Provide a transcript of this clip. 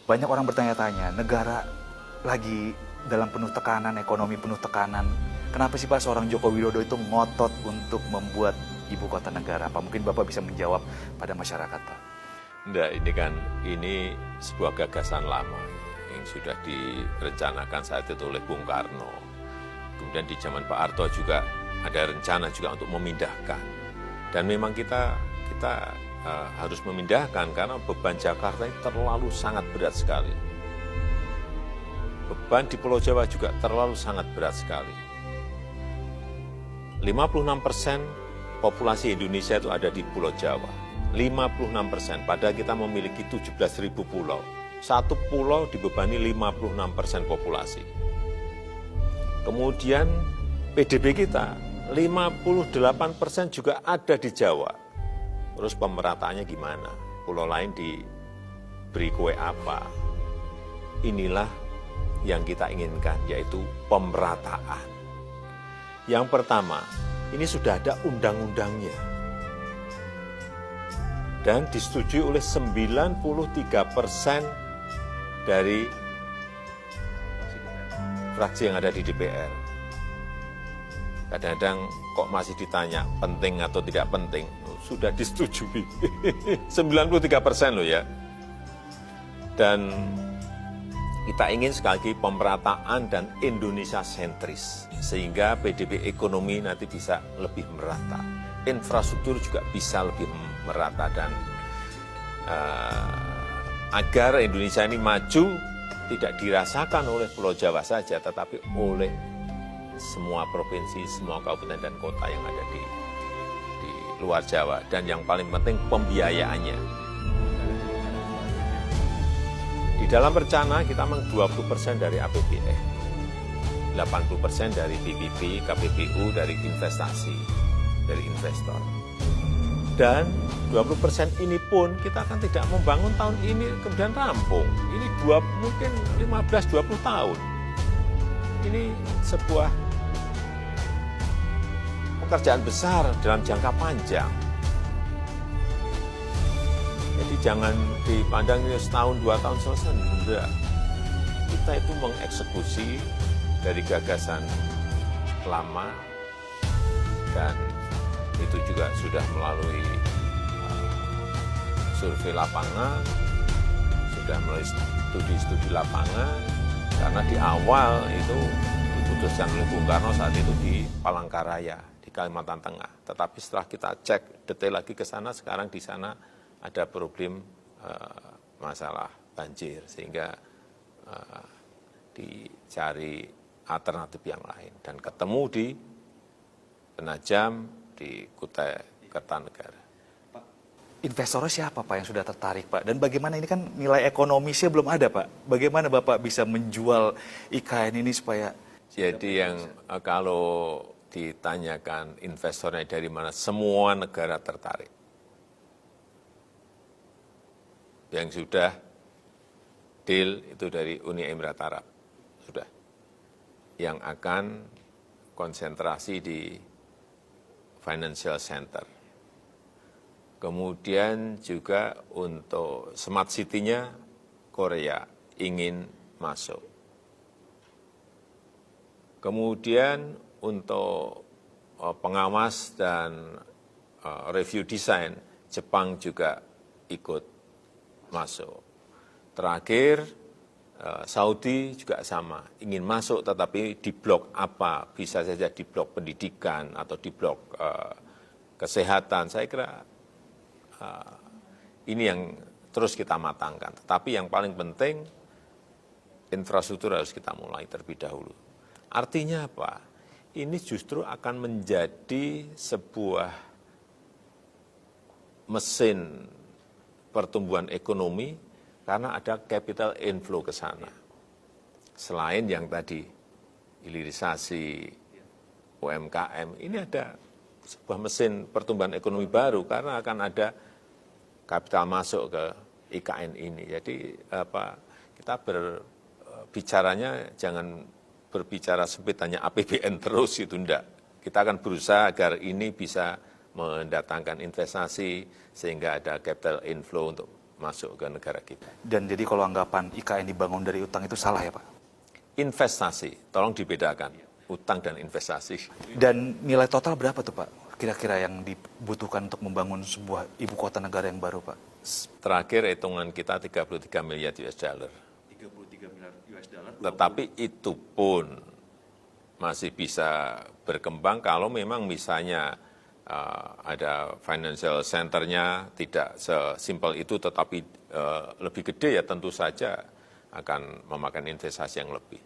Banyak orang bertanya-tanya, negara lagi dalam penuh tekanan, ekonomi penuh tekanan. Kenapa sih Pak seorang Joko Widodo itu ngotot untuk membuat ibu kota negara? Apa mungkin Bapak bisa menjawab pada masyarakat Pak? Enggak, ini sebuah gagasan lama yang sudah direncanakan saat itu oleh Bung Karno. Kemudian di zaman Pak Harto juga ada rencana juga untuk memindahkan. Dan memang kita harus memindahkan karena beban Jakarta ini terlalu sangat berat sekali. Beban di Pulau Jawa juga terlalu sangat berat sekali. 56% populasi Indonesia itu ada di Pulau Jawa. 56%, padahal kita memiliki 17.000 pulau. Satu pulau dibebani 56% populasi. Kemudian PDB kita 58% juga ada di Jawa. Terus pemerataannya gimana? Pulau lain diberi kue apa? Inilah yang kita inginkan, yaitu pemerataan. Yang pertama, ini sudah ada undang-undangnya. Dan disetujui oleh 93% dari fraksi yang ada di DPR. Kadang-kadang kok masih ditanya penting atau tidak penting. Sudah disetujui. 93% loh ya. Dan kita ingin sekali lagi pemerataan dan Indonesia sentris. Sehingga PDB ekonomi nanti bisa lebih merata. Infrastruktur juga bisa lebih merata. Dan agar Indonesia ini maju tidak dirasakan oleh Pulau Jawa saja, tetapi oleh semua provinsi, semua kabupaten dan kota yang ada di luar Jawa. Dan yang paling penting pembiayaannya. Di dalam rencana kita memang 20% dari APBN, 80% dari PPP, KPBU, dari investasi, dari investor. Dan 20% ini pun kita akan tidak membangun tahun ini kemudian rampung. Ini mungkin 15-20 tahun. Ini sebuah pekerjaan besar dalam jangka panjang. Jadi jangan dipandang ini setahun, 2 tahun selesai. Enggak. Kita itu mengeksekusi dari gagasan lama dan itu juga sudah melalui survei lapangan, sudah melalui studi-studi lapangan, karena di awal itu diputuskan oleh Bung Karno saat itu di Palangkaraya, di Kalimantan Tengah. Tetapi setelah kita cek detail lagi ke sana, sekarang di sana ada problem masalah banjir, sehingga dicari alternatif yang lain. Dan ketemu di Penajam, di Kutai Kertanegara. Investornya siapa Pak yang sudah tertarik Pak? Dan bagaimana ini kan nilai ekonomisnya belum ada Pak? Bagaimana Bapak bisa menjual IKN ini supaya... Jadi yang kalau ditanyakan investornya dari mana, semua negara tertarik. Yang sudah deal itu dari Uni Emirat Arab, sudah. Yang akan konsentrasi di financial center. Kemudian juga untuk smart city-nya Korea ingin masuk. Kemudian untuk pengawas dan review desain, Jepang juga ikut masuk. Terakhir, Saudi juga sama, ingin masuk tetapi di blok apa, bisa saja di blok pendidikan atau di blok kesehatan. Saya kira ini yang terus kita matangkan. Tetapi yang paling penting, infrastruktur harus kita mulai terlebih dahulu. Artinya apa? Ini justru akan menjadi sebuah mesin pertumbuhan ekonomi karena ada capital inflow ke sana. Selain yang tadi, hilirisasi, UMKM, ini ada sebuah mesin pertumbuhan ekonomi baru karena akan ada kapital masuk ke IKN ini. Jadi kita berbicaranya jangan berbicara sempit hanya APBN terus, itu enggak. Kita akan berusaha agar ini bisa mendatangkan investasi sehingga ada capital inflow untuk masuk ke negara kita. Dan jadi kalau anggapan IKN dibangun dari utang itu salah ya Pak? Investasi, tolong dibedakan, utang dan investasi. Dan nilai total berapa tuh Pak? Kira-kira yang dibutuhkan untuk membangun sebuah ibu kota negara yang baru Pak? Terakhir hitungan kita 33 miliar US dollar. 33 miliar US dollar. Tetapi itu pun masih bisa berkembang kalau memang misalnya ada financial center-nya tidak sesimpel itu, tetapi lebih gede ya tentu saja akan memakan investasi yang lebih.